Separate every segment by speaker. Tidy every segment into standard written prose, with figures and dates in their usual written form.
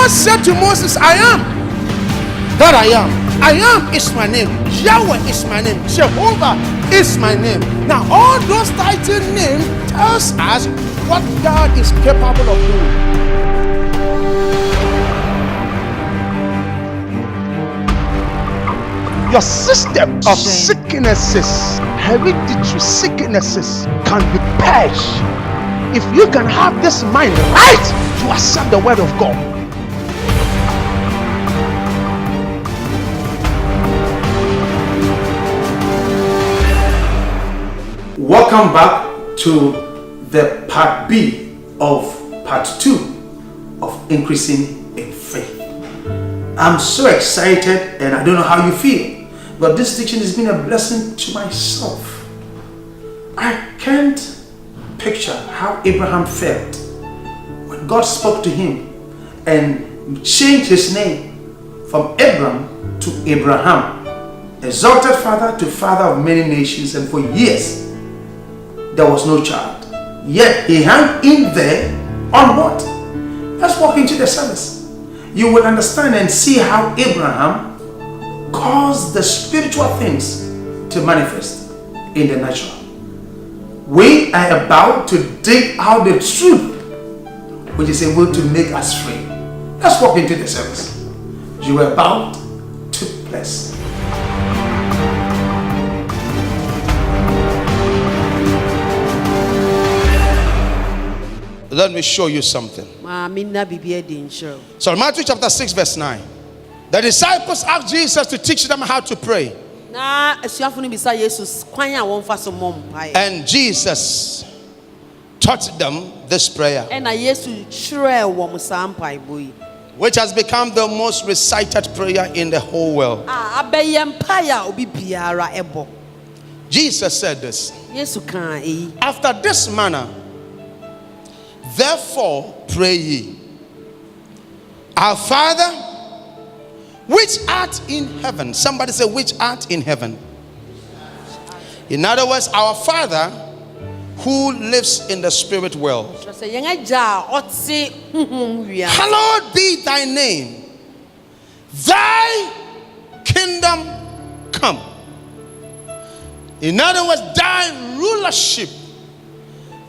Speaker 1: God said to Moses, I am that I am. I am is my name. Yahweh is my name. Jehovah is my name. Now all those title names tells us what God is capable of doing. Your system of sicknesses, hereditary sicknesses, can be purged if you can have this mind right to accept the word of God. Welcome back to the part B of part 2 of increasing in faith. I'm so excited and I don't know how you feel, but this teaching has been a blessing to myself. I can't picture how Abraham felt when God spoke to him and changed his name from Abram to Abraham, exalted father to father of many nations, and for years there was no child. Yet he hung in there on what? Let's walk into the service. You will understand and see how Abraham caused the spiritual things to manifest in the natural. We are about to dig out the truth which is able to make us free. Let's walk into the service. You are about to bless. Let me show you something. So Matthew chapter 6 verse 9. The disciples asked Jesus to teach them how to pray. And Jesus taught them this prayer, which has become the most recited prayer in the whole world. Jesus said this: after this manner, therefore pray ye, our Father which art in heaven. Somebody say, which art in heaven. In other words, our Father who lives in the spirit world. Hallowed be thy name. Thy kingdom come. In other words, thy rulership,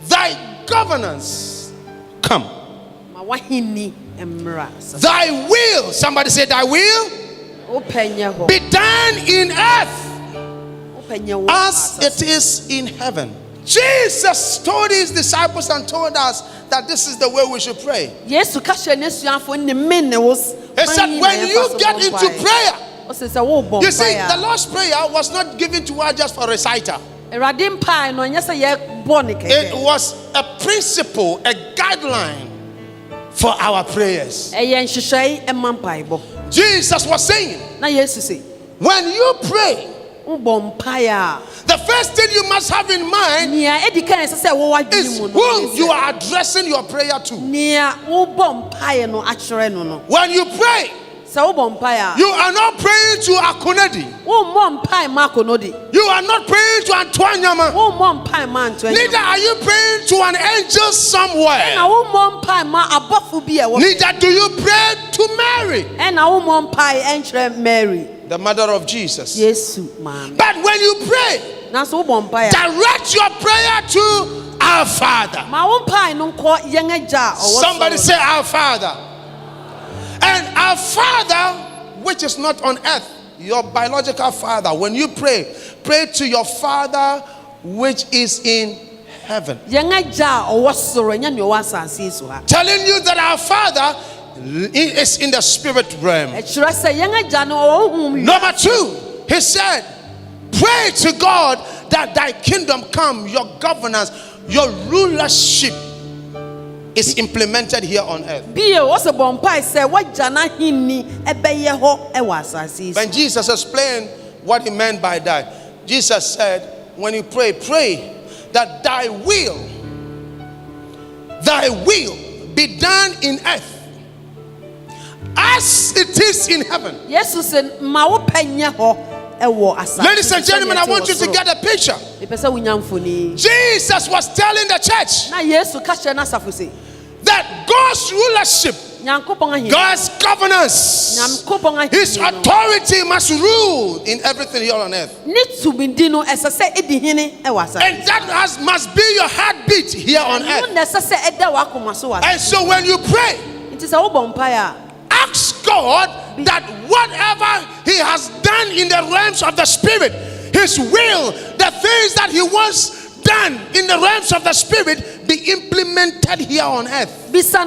Speaker 1: thy governance come. Thy will, somebody say, thy will be done in earth as it is in heaven. Jesus told his disciples and told us that this is the way we should pray. He said, when you get into prayer, you see, the Lord's Prayer was not given to us just for reciter. It was a principle, a guideline for our prayers. Jesus was saying, when you pray, the first thing you must have in mind is whom you are addressing your prayer to. When you pray, you are not praying to Akonedi. You are not praying to Antoine. Neither are you praying to an angel somewhere. Neither do you pray to Mary, the mother of Jesus. But when you pray, direct your prayer to our Father. Somebody say, our Father. And our Father, which is not on earth, your biological father. When you pray, pray to your Father which is in heaven. Telling you that our Father is in the spirit realm. Number 2, he said, pray to God that thy kingdom come, your governance, your rulership is implemented here on earth. When Jesus explained what he meant by that, Jesus said, when you pray, pray that thy will be done in earth as it is in heaven. Ladies and gentlemen, I want you to get a picture. Jesus was telling the church that God's rulership
Speaker 2: God's governance, His authority must rule in everything here on earth. And that must be your heartbeat here on earth. And so when you pray, ask God that whatever He has done in the realms of the Spirit, His will, the things that He wants done in the realms of the Spirit, be implemented here on earth. In other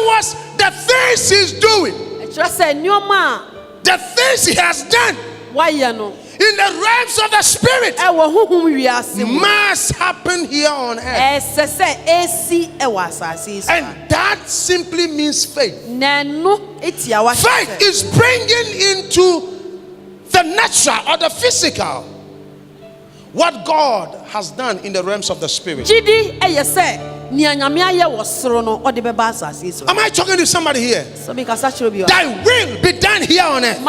Speaker 2: words, the things He's doing, the things He has done in the realms of the Spirit must happen here on earth. And that simply means faith. Faith is bringing into the natural or the physical what God has done in the realms of the Spirit. Am I talking to somebody here? Thy will be done here on earth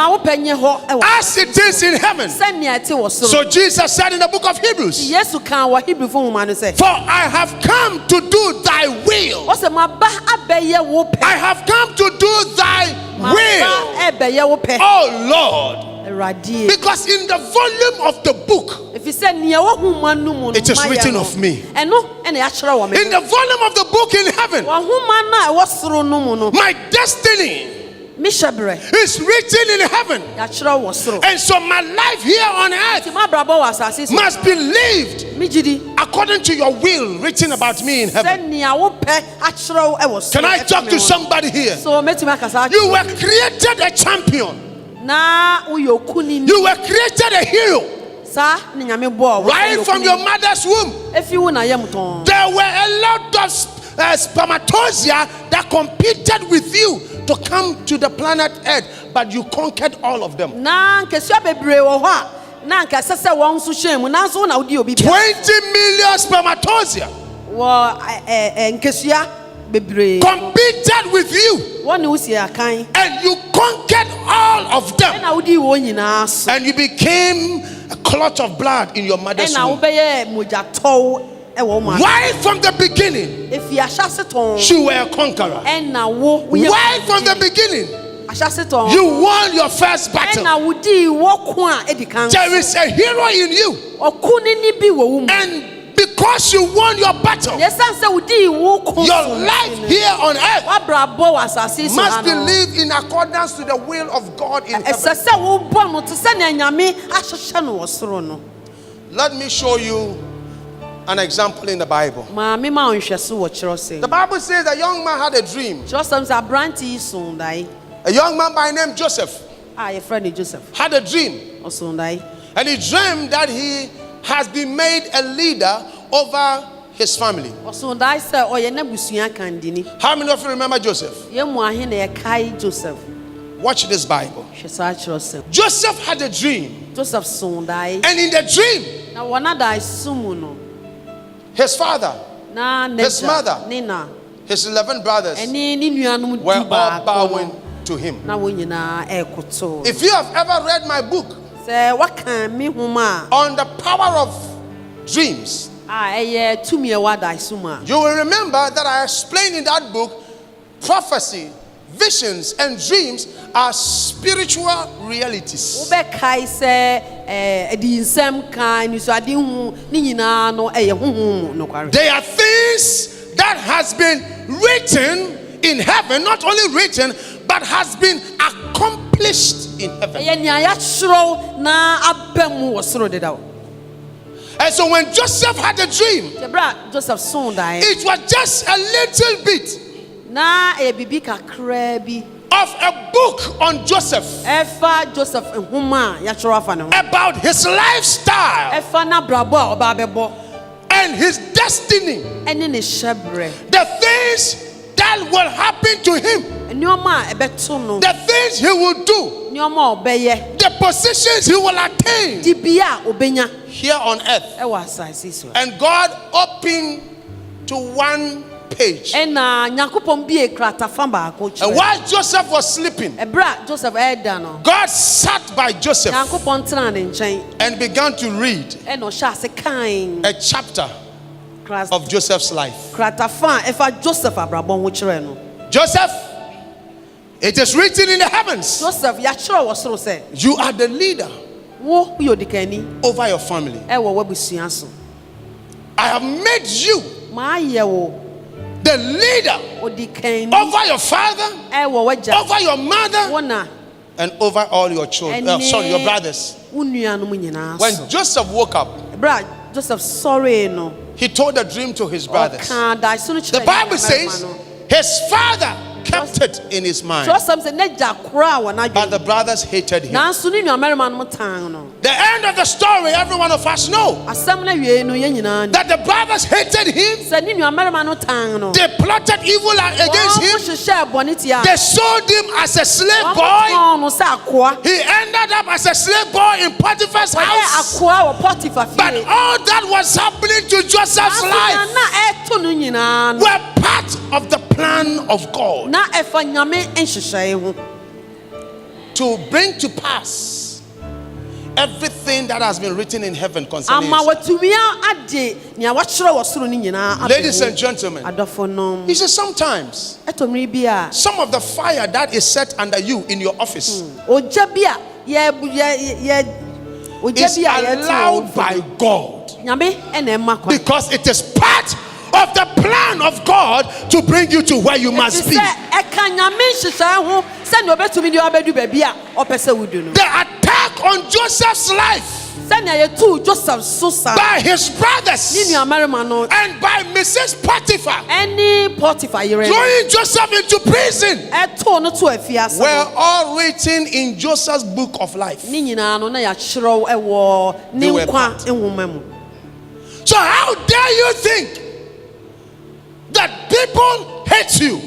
Speaker 2: as it is in heaven. So Jesus said in the book of Hebrews, for I have come to do thy will. I have come to do thy will, oh Lord. Because in the volume of the book, it is written of me. In the volume of the book in heaven, my destiny is written in heaven. And so my life here on earth must be lived according to your will written about me in heaven. Can I talk to somebody here? You were created a champion. You were created a hero. Right from your mother's womb. There were a lot of spermatozoa that competed with you to come to the planet Earth, but you conquered all of them. 20 million spermatozoa competed with you, and you conquered all of them, and you became a clot of blood in your mother's womb. Right from the beginning, you were a conqueror. Right from the beginning, you won your first battle. There is a hero in you, and because you won your battle, your life here on earth must be lived in accordance to the will of God in heaven. Let me show you an example in the Bible. The Bible says a young man had a dream. A young man by name Joseph had a dream. And he dreamed that he has been made a leader over his family. How many of you remember Joseph? Watch this Bible. Joseph had a dream. And in the dream, his father, his mother, his 11 brothers were all bowing to him. If you have ever read my book on the power of dreams, you will remember that I explained in that book prophecy, visions, and dreams are spiritual realities. They are things that has been written in heaven, not only written, but has been accomplished in heaven. And so when Joseph had a dream, it was just a little bit of a book on Joseph, about his lifestyle and his destiny, the things that will happen to him, the things he will do, the positions he will attain here on earth. And God opened to one page. And while Joseph was sleeping, God sat by Joseph and began to read a chapter of Joseph's life. Joseph, it is written in the heavens. You are the leader over your family. I have made you the leader over your father, over your mother, and over all your children. Your brothers. When Joseph woke up, he told a dream to his brothers. The Bible says his father kept it in his mind, but the brothers hated him. The end of the story, every one of us know that the brothers hated him. They plotted evil against him. They sold him as a slave boy. He ended up as a slave boy in Potiphar's house. But all that was happening to Joseph's life were part of the plan of God to bring to pass everything that has been written in heaven concerning his life. Ladies and gentlemen, you see, sometimes some of the fire that is set under you in your office is allowed by God because it is part of the plan of God to bring you to where you must be. The attack on Joseph's life by his brothers and by Mrs. Potiphar throwing Joseph into prison were all written in Joseph's book of life. They were part. So how dare you think that people hate you,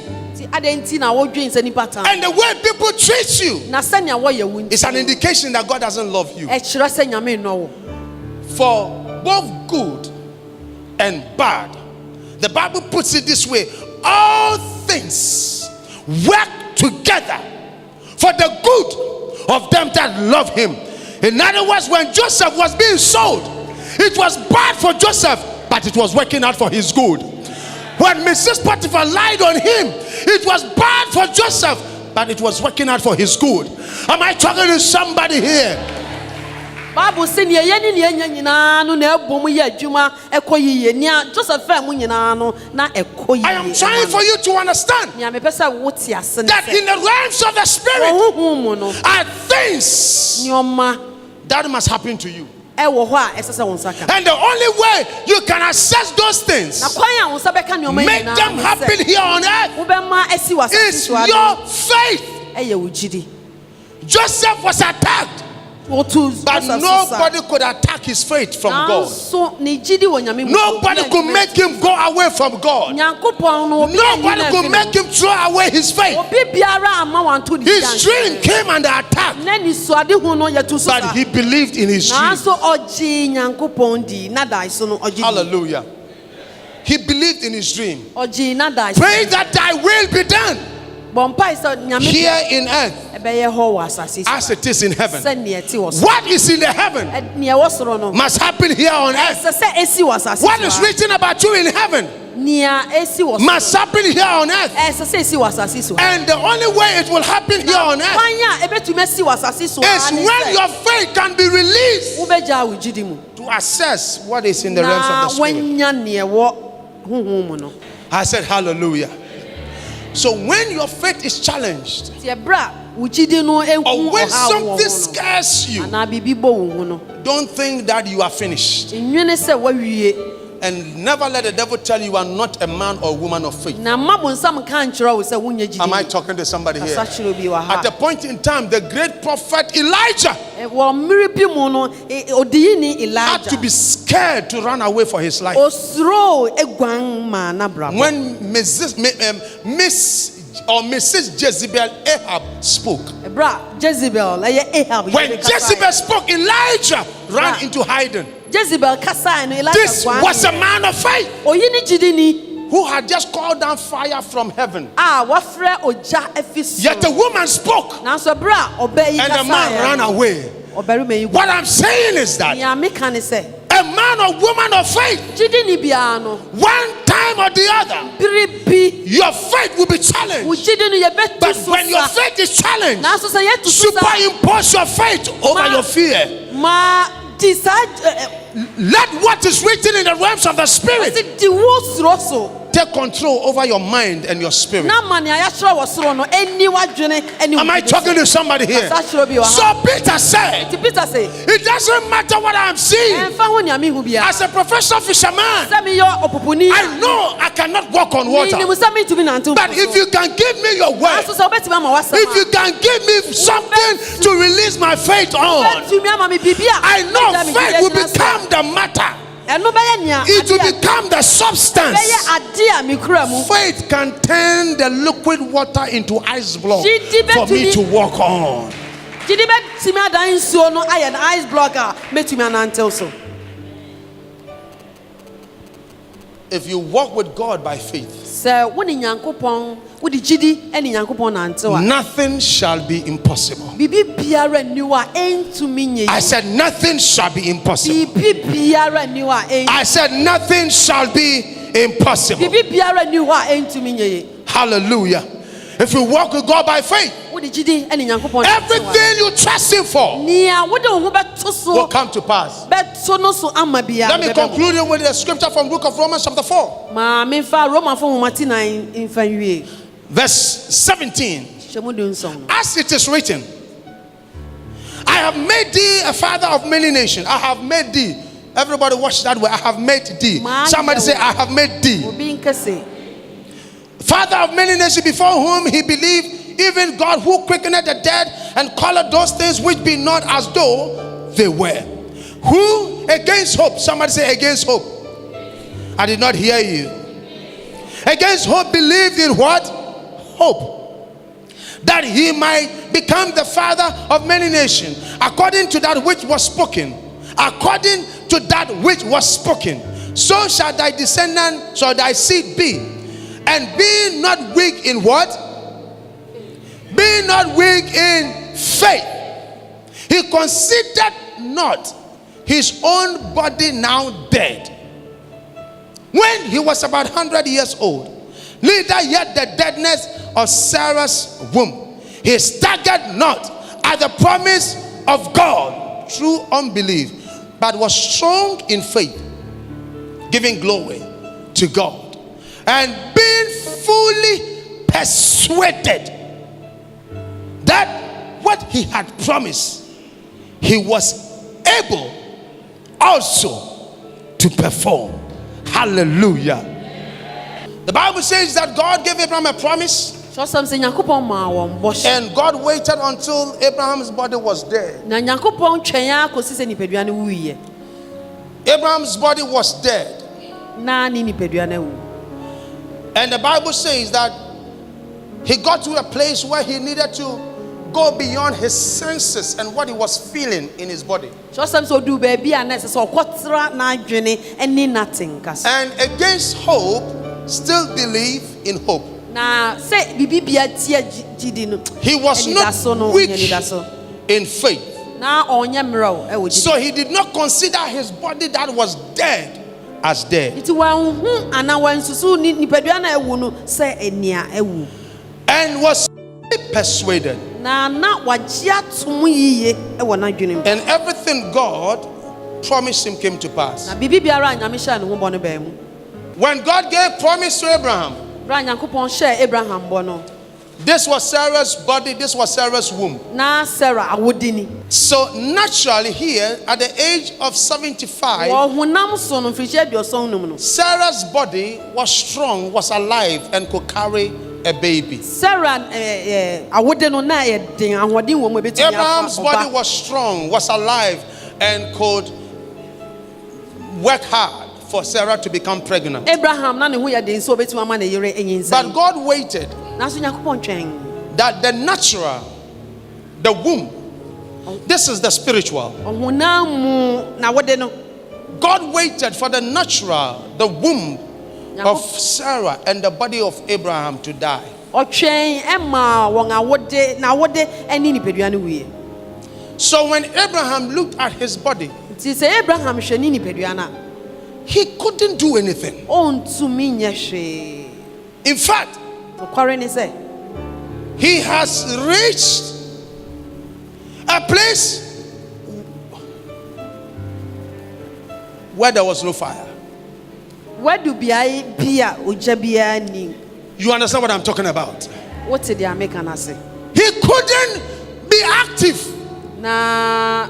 Speaker 2: and the way people treat you is an indication that God doesn't love you? For both good and bad, the Bible puts it this way: all things work together for the good of them that love him. In other words, when Joseph was being sold, it was bad for Joseph, but it was working out for his good. When Mrs. Potiphar lied on him, it was bad for Joseph, but it was working out for his good. Am I talking to somebody here? I am trying for you to understand that in the realms of the spirit are things that must happen to you. And the only way you can access those things, make them happen here on earth, is your faith. Joseph was attacked, but nobody could attack his faith from God. Nobody could make him go away from God. Nobody could make him throw away his faith. His dream came under attack, but he believed in his dream. Hallelujah. He believed in his dream. Pray that thy will be done here in earth as it is in heaven. What is in the heaven must happen here on earth. What is written about you in heaven must happen here on earth. And the only way it will happen here on earth is when your faith can be released to assess what is in the realms of the spirit. I said hallelujah. So when your faith is challenged, or when something scares you, don't think that you are finished. And never let the devil tell you are not a man or woman of faith. Am I talking to somebody here? At a point in time, the great prophet Elijah had to be scared to run away for his life. When Mrs. Jezebel Ahab spoke. When Jezebel spoke, Elijah ran into hiding. This was a man of faith who had just called down fire from heaven. Yet the woman spoke and the man ran away. What I'm saying is that a a man or woman of faith, one time or the other, your faith will be challenged. But when your faith is challenged, superimpose your faith over your fear. Let what is written in the realms of the spirit take control over your mind and your spirit. Am I talking to somebody here? So Peter said, it doesn't matter what I'm seeing. As a professional fisherman, I know I cannot walk on water. But if you can give me your word, if you can give me something to release my faith on, I know faith will become the matter. It will become the substance. Faith can turn the liquid water into ice block for me to walk on. If you walk with God by faith, nothing shall be impossible. I said nothing shall be impossible. I said nothing shall be impossible. Hallelujah. If you walk with God by faith, everything you trust Him for will come to pass. Let me conclude it with a scripture from the book of Romans chapter 4. Verse 17. As it is written, I have made thee a father of many nations. I have made thee. Everybody watch that way. I have made thee. Somebody say, I have made thee. Father of many nations, before whom he believed, even God who quickened the dead and called those things which be not as though they were. Who against hope? Somebody say against hope. I did not hear you. Against hope believed in what? Hope. That he might become the father of many nations, according to that which was spoken. According to that which was spoken. So shall thy descendant, shall thy seed be. And be not weak in what? Be not weak in faith. He considered not his own body now dead, when he was about 100 years old, neither yet the deadness of Sarah's womb. He staggered not at the promise of God through unbelief, but was strong in faith, giving glory to God, and being fully persuaded that what he had promised, he was able also to perform. Hallelujah. The Bible says that God gave Abraham a promise, and God waited until Abraham's body was dead. Abraham's body was dead. And the Bible says that he got to a place where he needed to go beyond his senses and what he was feeling in his body. And against hope, still believe in hope. He was not weak in faith. So he did not consider his body that was dead as dead. And was persuaded. And everything God promised him came to pass. When God gave promise to Abraham, this was Sarah's body, this was Sarah's womb. So naturally here, at the age of 75, Sarah's body was strong, was alive, and could carry a baby. Abraham's body was strong, was alive, and could work hard for Sarah to become pregnant. But God waited that the natural, the womb, this is the spiritual. God waited for the natural, the womb of Sarah and the body of Abraham to die. So when Abraham looked at his body,
Speaker 3: Ti say Abraham hwe ni nipadua na.
Speaker 2: He couldn't do anything.
Speaker 3: Ontumi nye hwe.
Speaker 2: In fact, he has reached a place where there was no fire.
Speaker 3: Where do bia ojabia ni?
Speaker 2: You understand what I'm talking about?
Speaker 3: What did they make an say?
Speaker 2: He couldn't be active.
Speaker 3: Na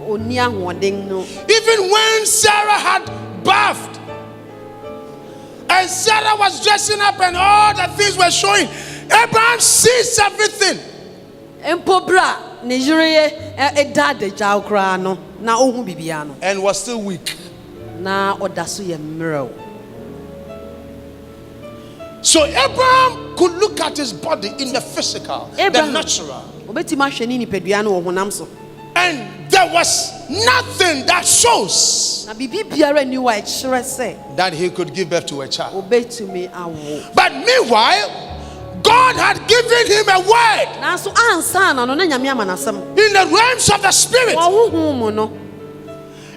Speaker 3: oni ahoden no.
Speaker 2: Even when Sarah had bathed and Sarah was dressing up and all the things were showing, Abraham sees everything.
Speaker 3: Empobra Nigeria edad jaw kra no na ohun bibia no.
Speaker 2: And was still weak.
Speaker 3: Na odaso ye mmerɛw.
Speaker 2: So Abraham could look at his body in the physical, the natural.
Speaker 3: Obetima hwe ni nipadua no wo honam so.
Speaker 2: And there was nothing that shows
Speaker 3: Na bibi biara ni wa ekire se
Speaker 2: that he could give birth to a child.
Speaker 3: Obetumi awo.
Speaker 2: But meanwhile, God had given him a word
Speaker 3: Na so ansa na no na nyame amanasem.
Speaker 2: in the realms of the spirit.
Speaker 3: Wo hu mu no.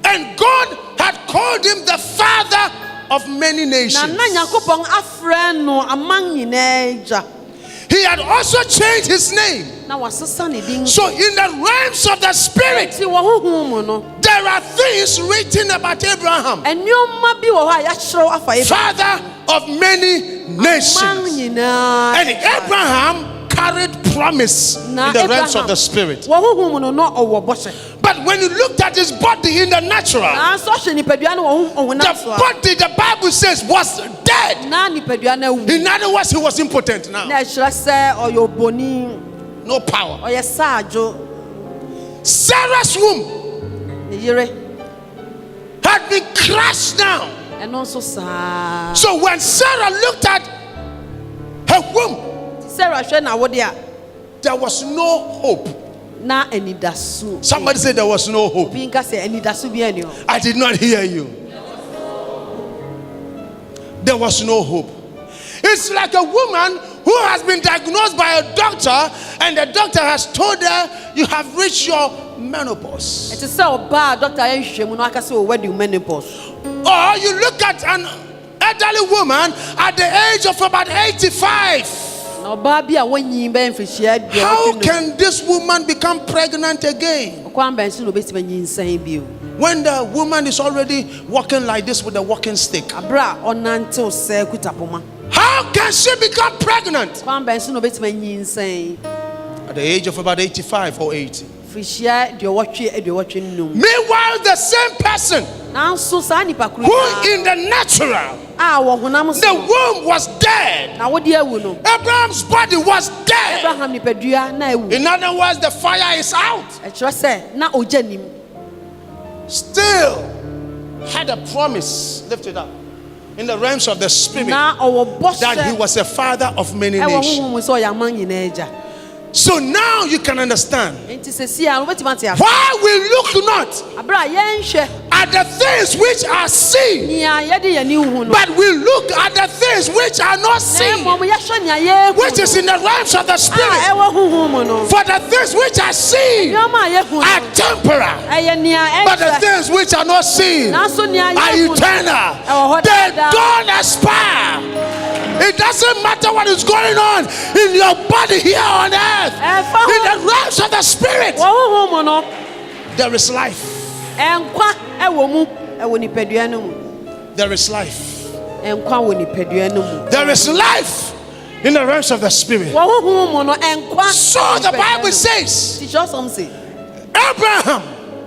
Speaker 2: And God had called him the father of many nations.
Speaker 3: Na Yakobon afrɛ no among nyina.
Speaker 2: He had also changed his name.
Speaker 3: Na wasesa ne din.
Speaker 2: So in the realms of the spirit,
Speaker 3: Ti wo hu mu no.
Speaker 2: there are things written about Abraham,
Speaker 3: Enyoma bi wo ha ya kyerɛw afa Abraham.
Speaker 2: father of many nations.
Speaker 3: Among nyina.
Speaker 2: And Abraham carried promise in the realms of the spirit.
Speaker 3: Wo hu mu no no owo bɔhyɛ.
Speaker 2: But when you looked at his body in the natural,
Speaker 3: Na so hwe nipadua no wo hu
Speaker 2: the body, the Bible says, was dead.
Speaker 3: Na nipadua na wu.
Speaker 2: In other words, he was impotent now.
Speaker 3: Na kyerɛ sɛ oyo boni.
Speaker 2: No power.
Speaker 3: Oye saajo.
Speaker 2: Sarah's womb
Speaker 3: Ne yere.
Speaker 2: had been crushed down.
Speaker 3: Ɛno nso saa.
Speaker 2: So when Sarah looked at her womb,
Speaker 3: Sarah hwe na wo de a.
Speaker 2: there was no hope.
Speaker 3: Na anidasu.
Speaker 2: Somebody said there was no hope.
Speaker 3: Bi nka sɛ anidasu bi ani o.
Speaker 2: I did not hear you. There was no hope. It's like a woman who has been diagnosed by a doctor, and the doctor has told her, you have reached your menopause.
Speaker 3: It is so bad, Doctor. Or you look
Speaker 2: at an elderly woman at the age of about 85. How can this woman become pregnant again? When the woman is already walking like this with a walking stick? How can she become pregnant at the age of about 85 or 80? Meanwhile, the same person who in the natural, the womb was dead. Abraham's body was dead. In other words, the fire is out. Still had a promise. Lift it up. In the realms of the spirit, that he was a father of many nations. So now you can understand why we look not at the things which are seen, but we look at the things which are not seen, which is in the realms of the spirit. For the things which are seen are temporary, but the things which are not seen are eternal. They don't expire. It doesn't matter what is going on in your body here on earth. In the realms of the spirit, there is life. There is life. There is life in the realms of the spirit. So the Bible says,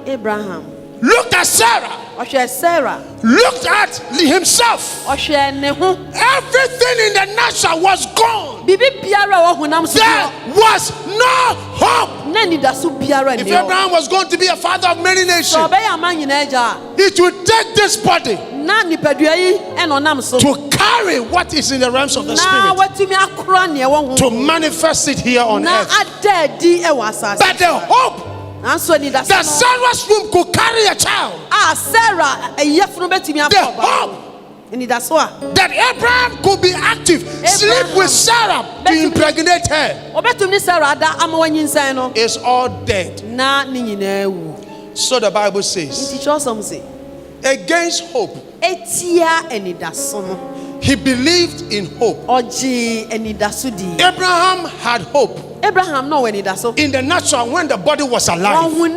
Speaker 2: Abraham looked at Sarah, looked at himself. Everything in the natural was gone. There was no hope. If Abraham was going to be a father of many nations, it would take this body to carry what is in the realms of the spirit, to manifest it here on earth. But the hope that Sarah's womb could carry a child, the hope that Abraham could be active, sleep with Sarah to impregnate her, is all dead. So the Bible says, against hope, he believed in hope. Abraham had hope. In the natural, when the body was alive, when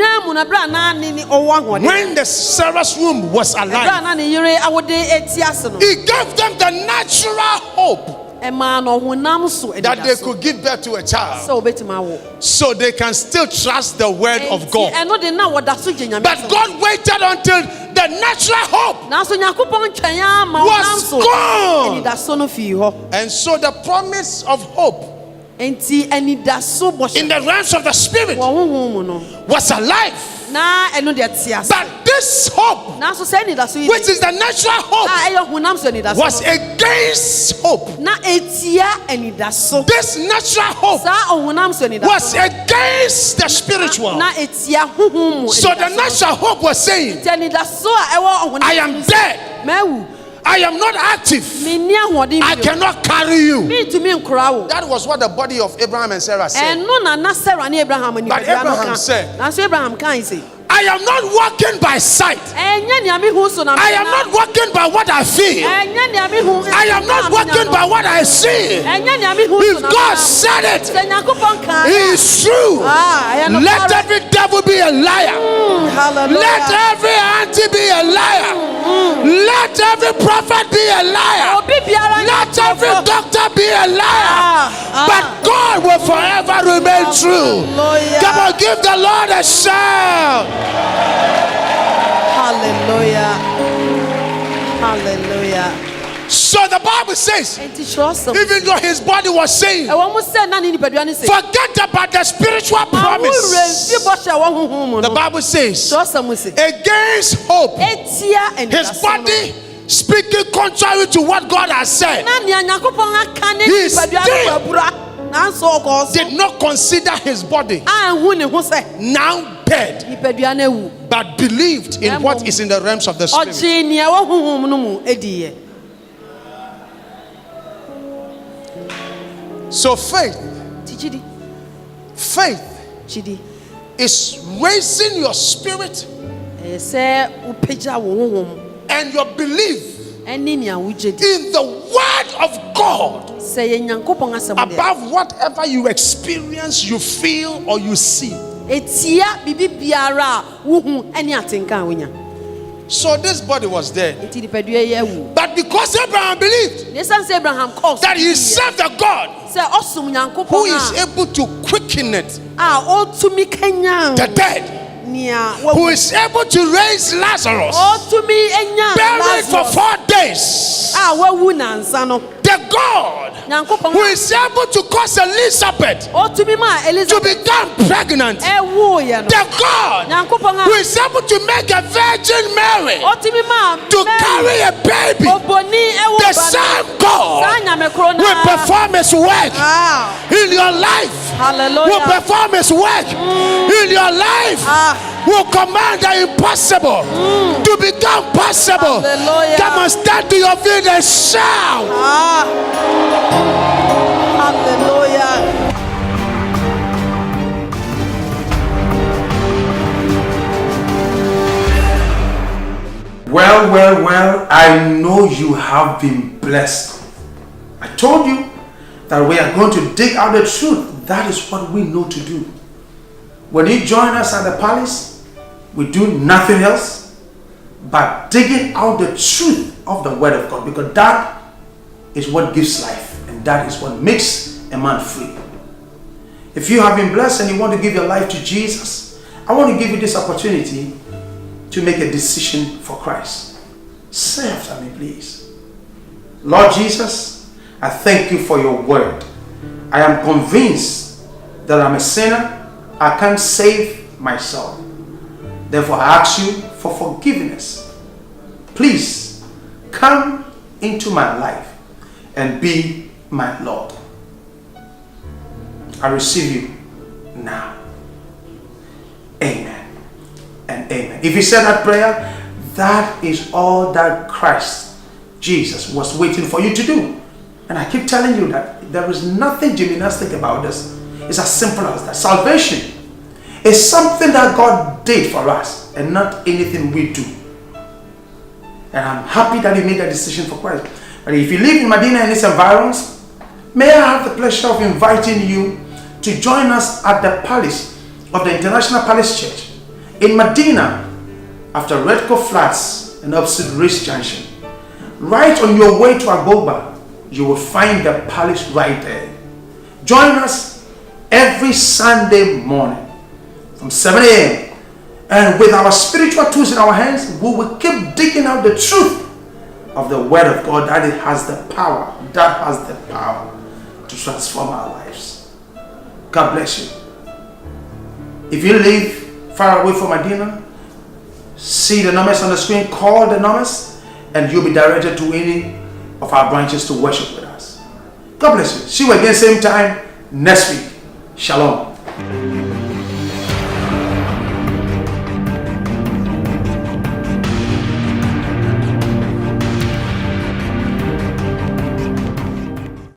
Speaker 2: the Sarah's womb was alive, he gave them the natural hope that they could give birth to a child, so they can still trust the word of God. But God waited until the natural hope was gone, and so the promise of hope in the realms of the spirit was alive. But this hope, which is the natural hope, was against hope. This natural hope was against the spiritual. So the natural hope was saying, I am dead, I am not active, I cannot carry you. That was what the body of Abraham and Sarah said. But Abraham said, I am not walking by sight, I am not walking by what I feel, I am not walking by what I see. If God said it, He is true. Let every devil be a liar, let every auntie be a liar, let every prophet be a liar, let every doctor be a liar, but God will forever remain true. Come on, give the Lord a shout.
Speaker 3: Hallelujah. Hallelujah.
Speaker 2: So the Bible says, even though his body was saying, forget about the spiritual promise, the Bible says, against hope, his body speaking contrary to what God has said, he still did not consider his body now dead, but believed in what is in the realms of the spirit. So faith is raising your spirit and your belief in the word of God above whatever you experience, you feel, or you see. So this body was dead, but because Abraham believed that he served a God who is able to quicken it, the dead, who is able to raise Lazarus, buried for 4 days, the God who is able to cause Elizabeth to become pregnant, the God who is able to make a Virgin Mary to carry a baby, the same God will perform his work in your life, will perform his work in your life, will command the impossible to become possible. Come on, stand to your feet and shout.
Speaker 3: Hallelujah.
Speaker 1: Well, I know you have been blessed. I told you that we are going to dig out the truth. That is what we know to do. When you join us at the palace, we do nothing else but digging out the truth of the word of God, because that is what gives life, and that is what makes a man free. If you have been blessed and you want to give your life to Jesus, I want to give you this opportunity to make a decision for Christ. Say after me, please. Lord Jesus, I thank you for your word. I am convinced that I'm a sinner. I can't save myself. Therefore, I ask you for forgiveness. Please come into my life and be my Lord. I receive you now. Amen and amen. If you said that prayer, that is all that Christ Jesus was waiting for you to do. And I keep telling you that there is nothing gymnastic about this. It's as simple as that. Salvation It's something that God did for us and not anything we do. And I'm happy that you made that decision for Christ. But if you live in Medina and its environs, may I have the pleasure of inviting you to join us at the Palace of the International Palace Church in Medina after Redco Flats and opposite Race Junction. Right on your way to Agoba, you will find the palace right there. Join us every Sunday morning from 7 a.m. And with our spiritual tools in our hands, we will keep digging out the truth of the Word of God that it has the power, to transform our lives. God bless you. If you live far away from Medina, see the numbers on the screen, call the numbers, and you'll be directed to any of our branches to worship with us. God bless you. See you again same time next week. Shalom.